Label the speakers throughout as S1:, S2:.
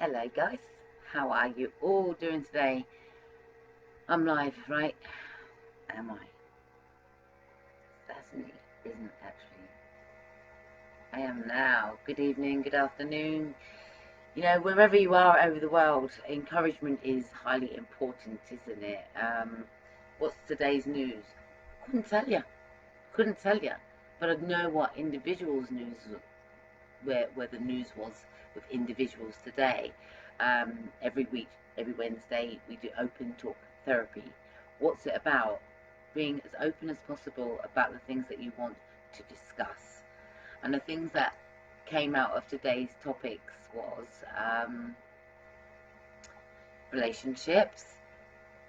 S1: Hello guys, how are you all doing today? I'm live, right? Am I? That's me, isn't actually. I am now. Good evening, good afternoon. You know, wherever you are over the world, encouragement is highly important, isn't it? What's today's news? Couldn't tell you. But I know what individuals' news, where the news was with individuals today. Every week, every Wednesday, we do open talk therapy. What's it about? Being as open as possible about the things that you want to discuss. And the things that came out of today's topics was relationships,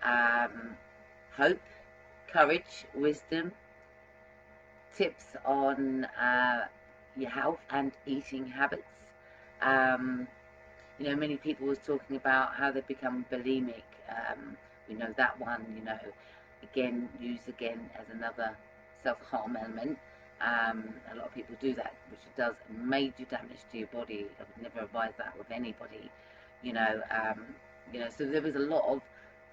S1: hope, courage, wisdom, tips on your health and eating habits. You know, many people was talking about how they become bulimic. We know that one, you know, again, used again as another self-harm element. A lot of people do that, which does major damage to your body. I would never advise that with anybody, you know. So there was a lot of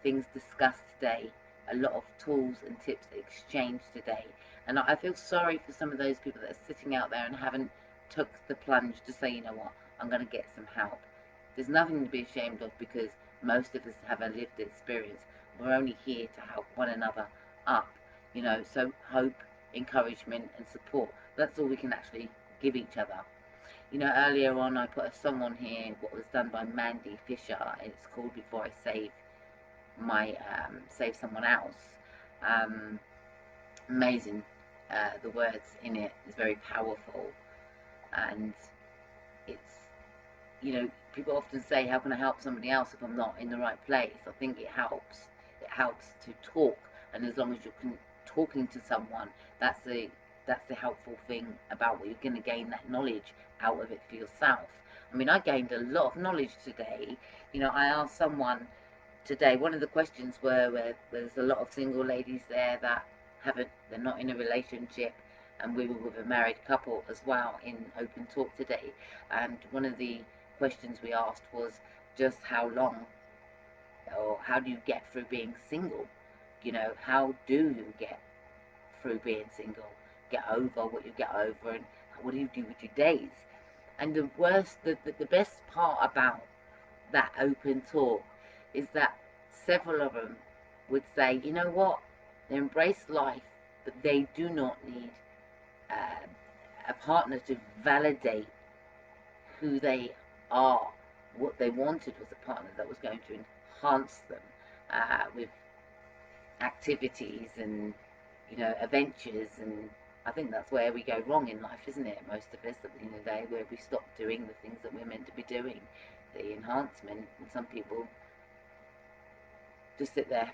S1: things discussed today, a lot of tools and tips exchanged today. And I feel sorry for some of those people that are sitting out there and haven't took the plunge to say, you know what, I'm going to get some help. There's nothing to be ashamed of, because most of us have a lived experience. We're only here to help one another up, you know. So hope, encouragement and support, that's all we can actually give each other. You know, earlier on I put a song on here, what was done by Mandy Fisher. It's called Before I Save Someone Else. Amazing. The words in it is very powerful, and it's, you know, people often say, how can I help somebody else if I'm not in the right place? I think it helps to talk, and as long as you're talking to someone, that's the helpful thing about what you're going to gain that knowledge out of it for yourself. I mean, I gained a lot of knowledge today. You know, I asked someone today, one of the questions were where there's a lot of single ladies there that they're not in a relationship, and we were with a married couple as well in open talk today. And one of the questions we asked was just how long, or how do you get through being single? You know, how do you get through being single, get over what you get over, and what do you do with your days? And the best part about that open talk is that several of them would say, you know what, they embrace life, but they do not need a partner to validate who they are. What they wanted was a partner that was going to enhance them with activities and, you know, adventures. And I think that's where we go wrong in life, isn't it? Most of us, at the end of the day, where we stop doing the things that we're meant to be doing, the enhancement. And some people just sit there.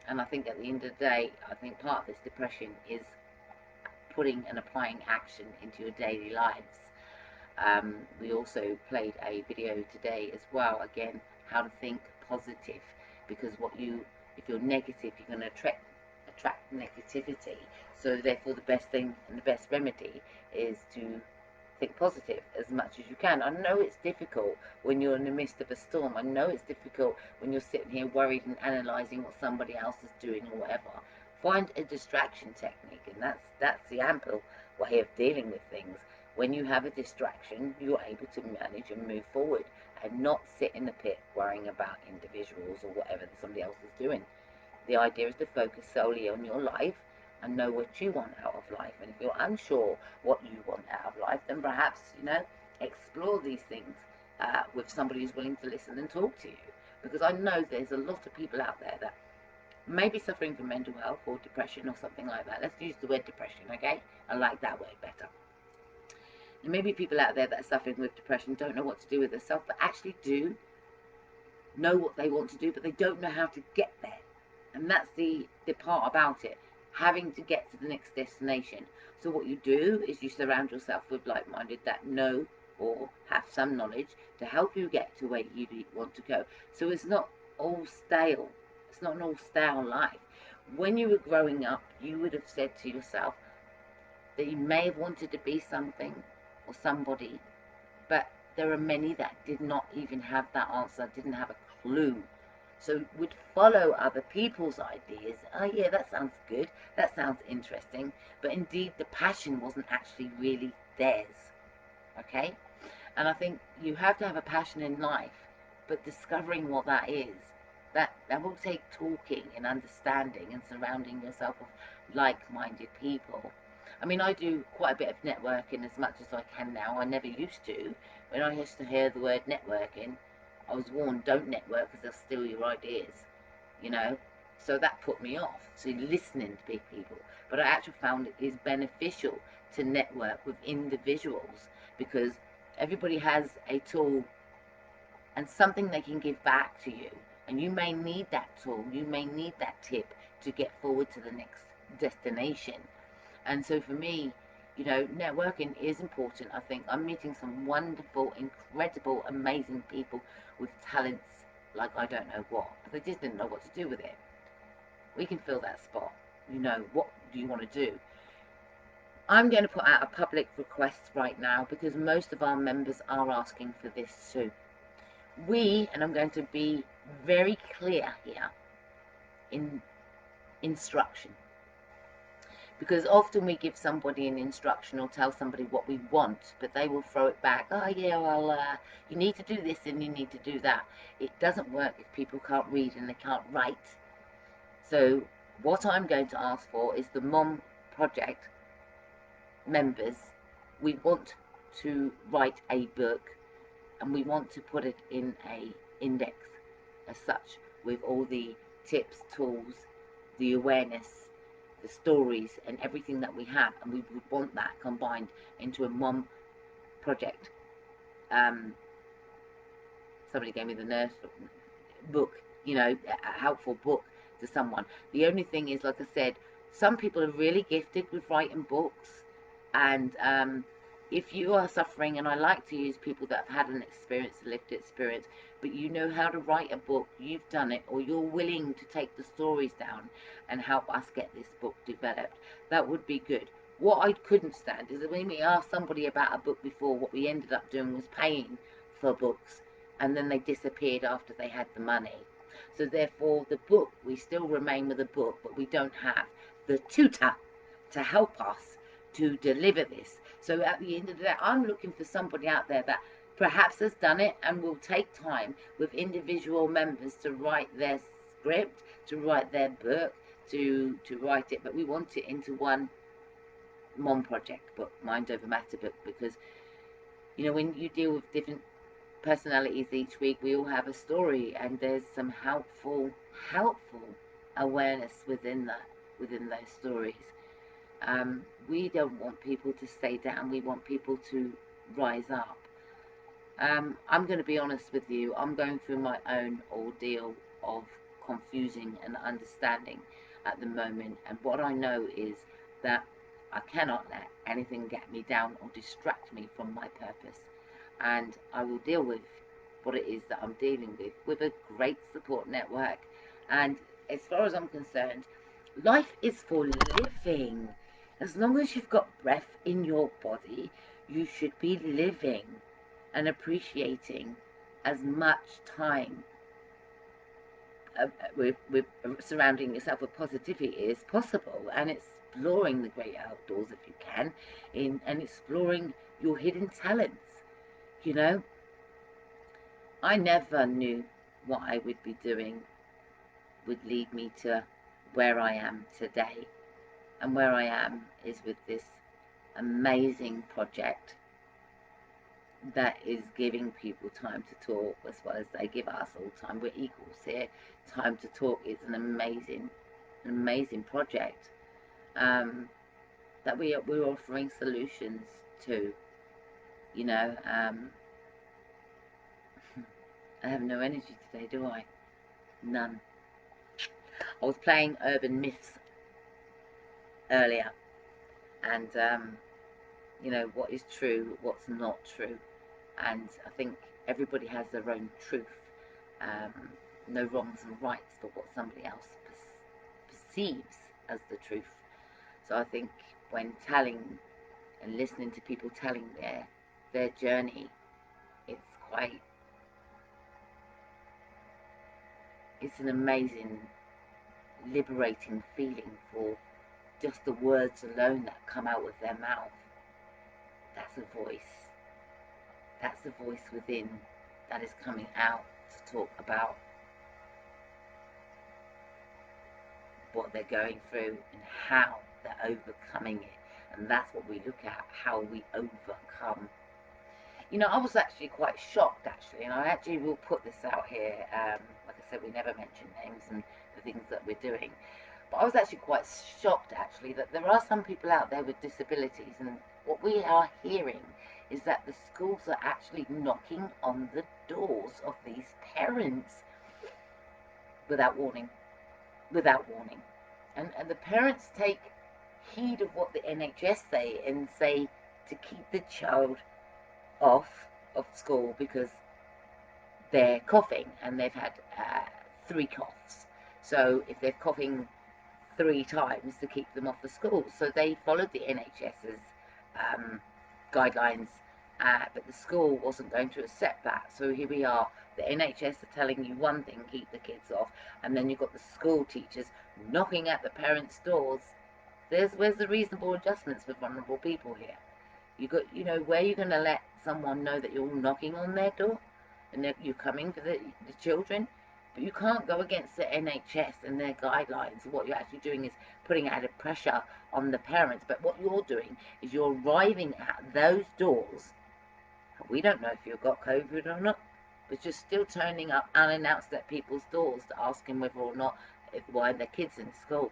S1: And I think at the end of the day, I think part of this depression is putting and applying action into your daily lives. We also played a video today as well, again, how to think positive, because if you're negative, you're going to attract negativity. So therefore the best thing and the best remedy is to think positive as much as you can. I know it's difficult when you're in the midst of a storm. I know it's difficult when you're sitting here worried and analysing what somebody else is doing or whatever. Find a distraction technique, and that's the ample way of dealing with things. When you have a distraction, you're able to manage and move forward, and not sit in the pit worrying about individuals or whatever somebody else is doing. The idea is to focus solely on your life and know what you want out of life. And if you're unsure what you want out of life, then perhaps, you know, explore these things with somebody who's willing to listen and talk to you. Because I know there's a lot of people out there that may be suffering from mental health or depression or something like that. Let's use the word depression, okay? I like that word better. There may be people out there that are suffering with depression, don't know what to do with themselves, but actually do know what they want to do, but they don't know how to get there. And that's the part about it, having to get to the next destination. So what you do is you surround yourself with like-minded that know or have some knowledge to help you get to where you want to go. So it's not all stale. It's not an all stale life. When you were growing up, you would have said to yourself that you may have wanted to be something or somebody, but there are many that did not even have that answer, didn't have a clue. So would follow other people's ideas. Oh yeah, that sounds good, that sounds interesting, but indeed the passion wasn't actually really theirs. Okay? And I think you have to have a passion in life, but discovering what that is, that will take talking and understanding and surrounding yourself with like-minded people. I mean, I do quite a bit of networking as much as I can now. I never used to. When I used to hear the word networking, I was warned, don't network because they'll steal your ideas, you know. So that put me off. So listening to big people. But I actually found it is beneficial to network with individuals, because everybody has a tool and something they can give back to you. And you may need that tool, you may need that tip to get forward to the next destination. And so for me, you know, networking is important. I think I'm meeting some wonderful, incredible, amazing people with talents like I don't know what. They just didn't know what to do with it. We can fill that spot. You know, what do you want to do? I'm going to put out a public request right now, because most of our members are asking for this too. And I'm going to be very clear here in instruction, because often we give somebody an instruction or tell somebody what we want, but they will throw it back. Oh yeah, well, you need to do this and you need to do that. It doesn't work if people can't read and they can't write. So what I'm going to ask for is the Mom Project members. We want to write a book, and we want to put it in a index as such, with all the tips, tools, the awareness, the stories, and everything that we have, and we would want that combined into a Mom Project. Somebody gave me the nurse book, you know, a helpful book to someone. The only thing is, like I said, some people are really gifted with writing books, and if you are suffering, and I like to use people that have had an experience, a lived experience, but you know how to write a book, you've done it, or you're willing to take the stories down and help us get this book developed, that would be good. What I couldn't stand is that when we asked somebody about a book before, what we ended up doing was paying for books, and then they disappeared after they had the money. So therefore, the book, we still remain with the book, but we don't have the tutor to help us to deliver this. So at the end of the day, I'm looking for somebody out there that perhaps has done it and will take time with individual members to write their script, to write their book, to write it, but we want it into one Mom Project book, Mind Over Matter book, because, you know, when you deal with different personalities each week, we all have a story, and there's some helpful awareness within those stories. We don't want people to stay down, we want people to rise up. I'm going to be honest with you, I'm going through my own ordeal of confusing and understanding at the moment, and what I know is that I cannot let anything get me down or distract me from my purpose, and I will deal with what it is that I'm dealing with a great support network. And as far as I'm concerned, life is for living. As long as you've got breath in your body, you should be living and appreciating as much time with surrounding yourself with positivity as possible, and exploring the great outdoors if you can, and exploring your hidden talents. You know, I never knew what I would be doing would lead me to where I am today. And where I am is with this amazing project that is giving people time to talk as well as they give us all time. We're equals here. Time to Talk is an amazing project that we're offering solutions to. You know, I have no energy today, do I? None. I was playing Urban Myths earlier, and you know, what is true, what's not true, and I think everybody has their own truth. No wrongs and rights for what somebody else perceives as the truth. So I think when telling and listening to people telling their journey, it's quite, it's an amazing, liberating feeling for just the words alone that come out of their mouth. That's a voice. That's the voice within that is coming out to talk about what they're going through and how they're overcoming it. And that's what we look at, how we overcome. You know, I was actually quite shocked, actually, and I actually will put this out here. Like I said, we never mention names and the things that we're doing. But I was actually quite shocked, actually, that there are some people out there with disabilities, and what we are hearing is that the schools are actually knocking on the doors of these parents without warning. And the parents take heed of what the NHS say and say to keep the child off of school because they're coughing and they've had 3 coughs. So if they're coughing 3 times, to keep them off the school. So they followed the NHS's guidelines, but the school wasn't going to accept that. So here we are, the NHS are telling you one thing, keep the kids off, and then you've got the school teachers knocking at the parents' doors. Where's the reasonable adjustments for vulnerable people here? You know, where you're going to let someone know that you're knocking on their door and that you're coming for the children, but you can't go against the NHS and their guidelines. What you're actually doing is putting added pressure on the parents. But what you're doing is you're arriving at those doors. We don't know if you've got COVID or not, but you're still turning up unannounced at people's doors to ask them whether or not why their kids in school.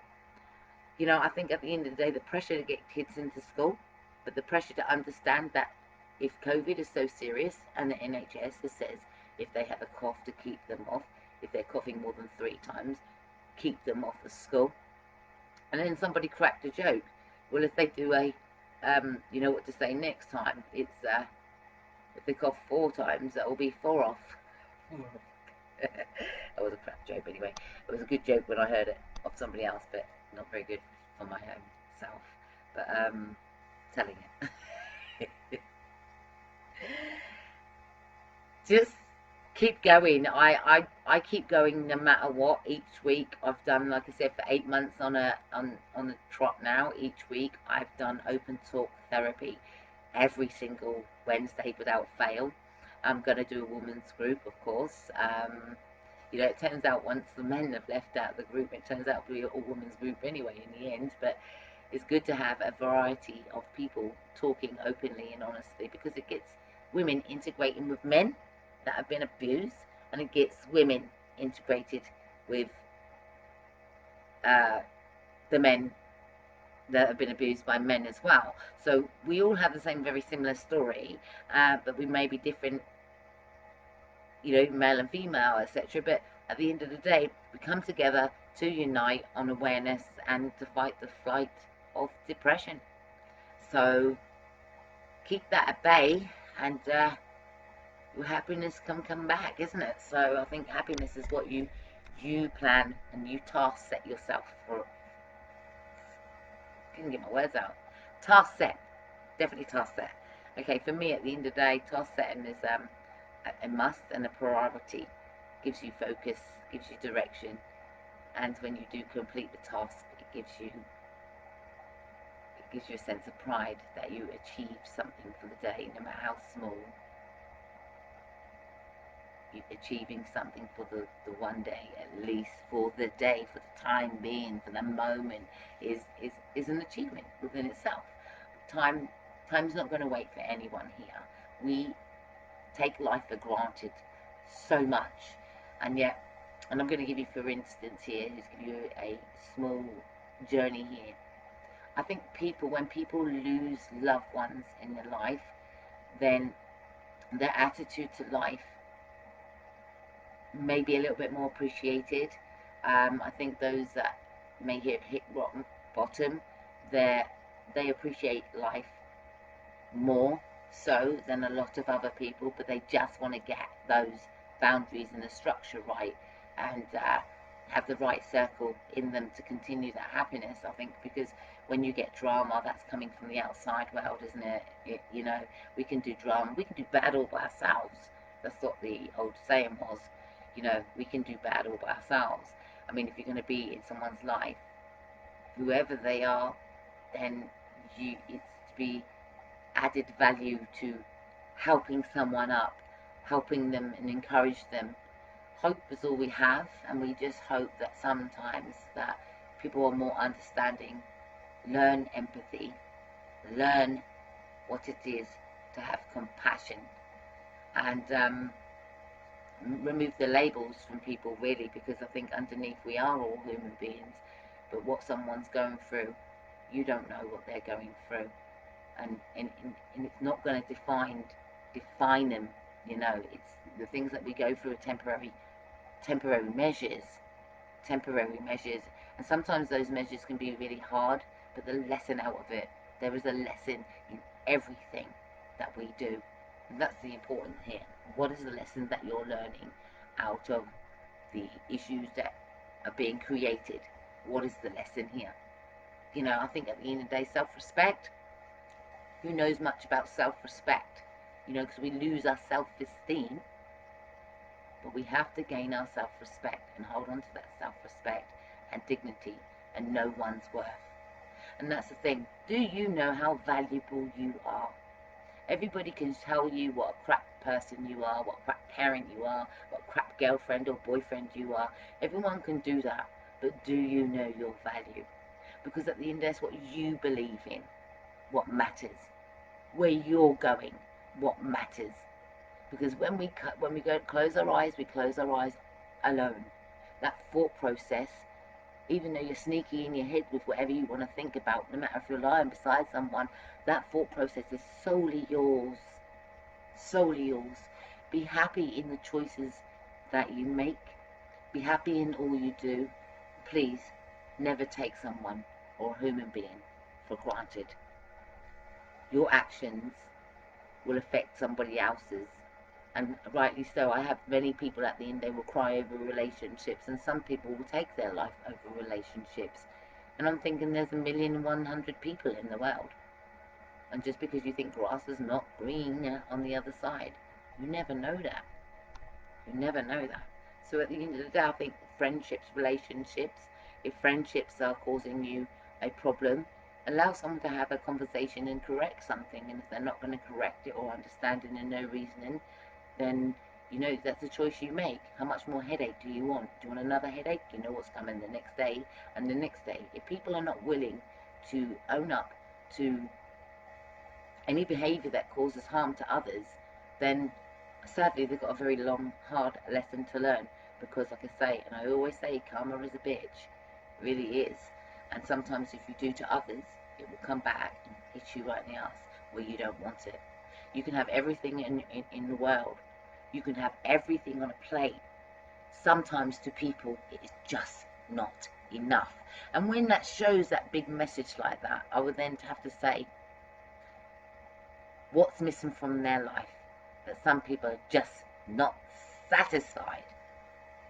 S1: You know, I think at the end of the day, the pressure to get kids into school, but the pressure to understand that if COVID is so serious and the NHS says if they have a cough to keep them off, if they're coughing more than 3 times, keep them off the school. And then somebody cracked a joke. Well, if they do a, you know what to say next time, it's, if they cough 4 times, that will be 4 off. That was a crap joke anyway. It was a good joke when I heard it of somebody else, but not very good for my own self. But, telling it. Just keep going. I keep going no matter what. Each week I've done, like I said, for 8 months on a trot now. Each week I've done open talk therapy every single Wednesday without fail. I'm going to do a women's group, of course. You know, it turns out once the men have left out the group, it turns out to be a women's group anyway in the end. But it's good to have a variety of people talking openly and honestly, because it gets women integrating with men that have been abused, and it gets women integrated with the men that have been abused by men as well. So we all have the same very similar story, but we may be different, you know, male and female, etc. But at the end of the day, we come together to unite on awareness and to fight the fight of depression. So keep that at bay, and your happiness can come back, isn't it? So I think happiness is what you plan and you task set yourself for. I can't get my words out. Task set, definitely task set. Okay, for me at the end of the day, task setting is a must and a priority. Gives you focus, gives you direction, and when you do complete the task, it gives you a sense of pride that you achieved something for the day, no matter how small. You're achieving something for the one day, at least for the day, for the time being, for the moment, is an achievement within itself. Time's not going to wait for anyone here. We take life for granted so much, and yet, and I'm going to give you, for instance here, just give you a small journey here. I think when people lose loved ones in their life, then their attitude to life may be a little bit more appreciated. I think those that may hit rock bottom, they appreciate life more so than a lot of other people, but they just want to get those boundaries and the structure right, and have the right circle in them to continue that happiness. I think because when you get drama, that's coming from the outside world, isn't it? You know, we can do drama, we can do battle by ourselves, That's what the old saying was. You know, we can do bad all by ourselves. I mean, if you're going to be in someone's life, whoever they are, then it's to be added value to helping someone up, helping them and encourage them. Hope is all we have, and we just hope that sometimes that people are more understanding, learn empathy, learn what it is to have compassion, and remove the labels from people, really, because I think underneath we are all human beings, but what someone's going through, you don't know what they're going through, and it's not going to define them. You know, it's the things that we go through are temporary measures, and sometimes those measures can be really hard, but the lesson out of it, there is a lesson in everything that we do, and that's the important here. What is the lesson that you're learning out of the issues that are being created? What is the lesson here? You know, I think at the end of the day, self-respect, who knows much about self-respect? You know, because we lose our self-esteem, but we have to gain our self-respect and hold on to that self-respect and dignity and know one's worth. And that's the thing. Do you know how valuable you are? Everybody can tell you what a crap person you are, what a crap parent you are, what a crap girlfriend or boyfriend you are. Everyone can do that, but do you know your value? Because at the end, that's what you believe in, what matters. Where you're going, what matters. Because when we go to close our eyes, we close our eyes alone. That thought process, even though you're sneaky in your head with whatever you want to think about, no matter if you're lying beside someone, that thought process is solely yours. Solely yours. Be happy in the choices that you make. Be happy in all you do. Please, never take someone or a human being for granted. Your actions will affect somebody else's. And rightly so. I have many people at the end, they will cry over relationships, and some people will take their life over relationships. And I'm thinking there's 1,100,000 people in the world. And just because you think grass is not green on the other side, you never know that. You never know that. So at the end of the day, I think friendships, relationships, if friendships are causing you a problem, allow someone to have a conversation and correct something. And if they're not going to correct it or understand it and no reasoning, then, you know, that's a choice you make. How much more headache do you want? Do you want another headache? You know what's coming the next day and the next day. If people are not willing to own up to any behaviour that causes harm to others, then sadly they've got a very long, hard lesson to learn. Because, like I say, and I always say, karma is a bitch. It really is. And sometimes if you do to others, it will come back and hit you right in the ass where you don't want it. You can have everything in the world. You can have everything on a plate. Sometimes to people, it is just not enough. And when that shows that big message like that, I would then have to say, what's missing from their life? That some people are just not satisfied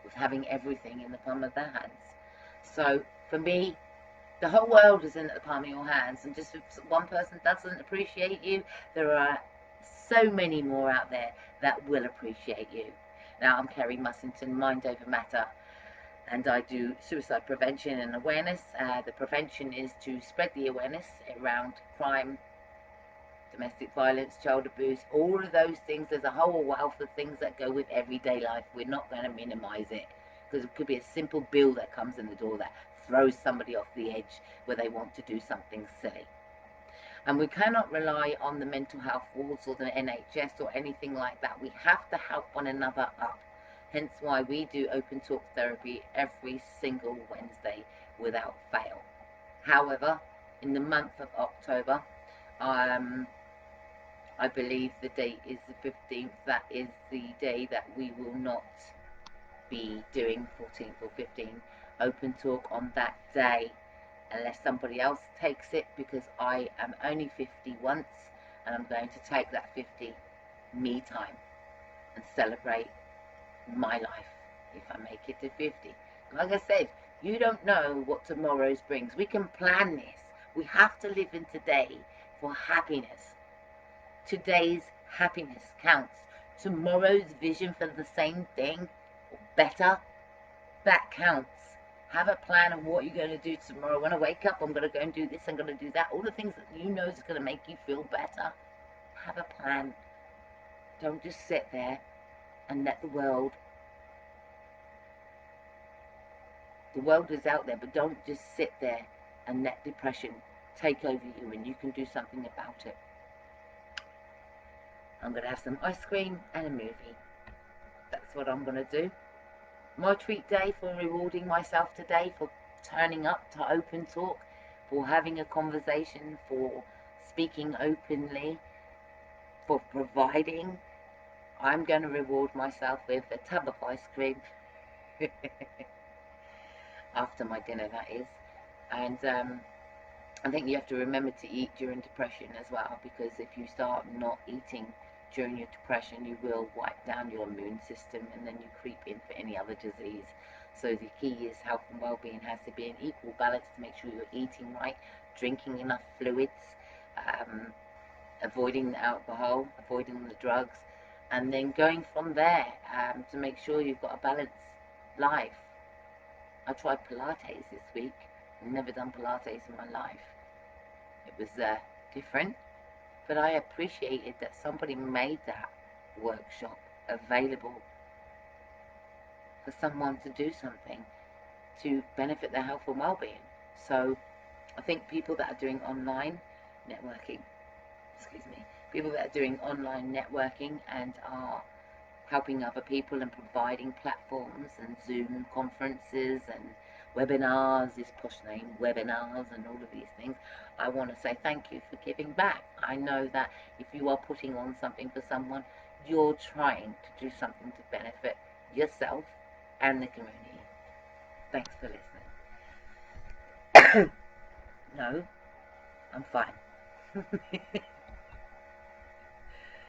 S1: with having everything in the palm of their hands. So for me, the whole world is in the palm of your hands, and just if one person doesn't appreciate you, there are so many more out there that will appreciate you. Now, I'm Kerry Mussington, Mind Over Matter, and I do suicide prevention and awareness. The prevention is to spread the awareness around crime, domestic violence, child abuse, all of those things. There's a whole wealth of things that go with everyday life. We're not going to minimise it, because it could be a simple bill that comes in the door that throws somebody off the edge where they want to do something silly. And we cannot rely on the mental health wards or the NHS or anything like that. We have to help one another up. Hence why we do open talk therapy every single Wednesday without fail. However, in the month of October, I believe the date is the 15th. That is the day that we will not be doing 14th or 15th open talk on that day, unless somebody else takes it, because I am only 50 once, and I'm going to take that 50 me time and celebrate my life if I make it to 50. Like I said, you don't know what tomorrow's brings. We can plan this. We have to live in today for happiness. Today's happiness counts. tomorrow's vision for the same thing, or better, that counts. Have a plan of what you're going to do tomorrow. When I wake up, I'm going to go and do this, I'm going to do that. All the things that you know is going to make you feel better. Have a plan. Don't just sit there and let the world is out there, but don't just sit there and let depression take over you, and you can do something about it. I'm going to have some ice cream and a movie. That's what I'm going to do. My treat day for rewarding myself today, for turning up to open talk, for having a conversation, for speaking openly, for providing. I'm going to reward myself with a tub of ice cream after my dinner, that is. And I think you have to remember to eat during depression as well, because if you start not eating during your depression, you will wipe down your immune system, and then you creep in for any other disease. So the key is health and well-being has to be an equal balance to make sure you're eating right, drinking enough fluids, avoiding the alcohol, avoiding the drugs, and then going from there to make sure you've got a balanced life. I tried Pilates this week. I've never done Pilates in my life. It was different, but I appreciated that somebody made that workshop available for someone to do something to benefit their health and well-being. So I think people that are doing online networking, people that are doing online networking and are helping other people and providing platforms and Zoom conferences and webinars, this posh name, webinars and all of these things, I want to say thank you for giving back. I know that if you are putting on something for someone, you're trying to do something to benefit yourself and the community. Thanks for listening. No, I'm fine.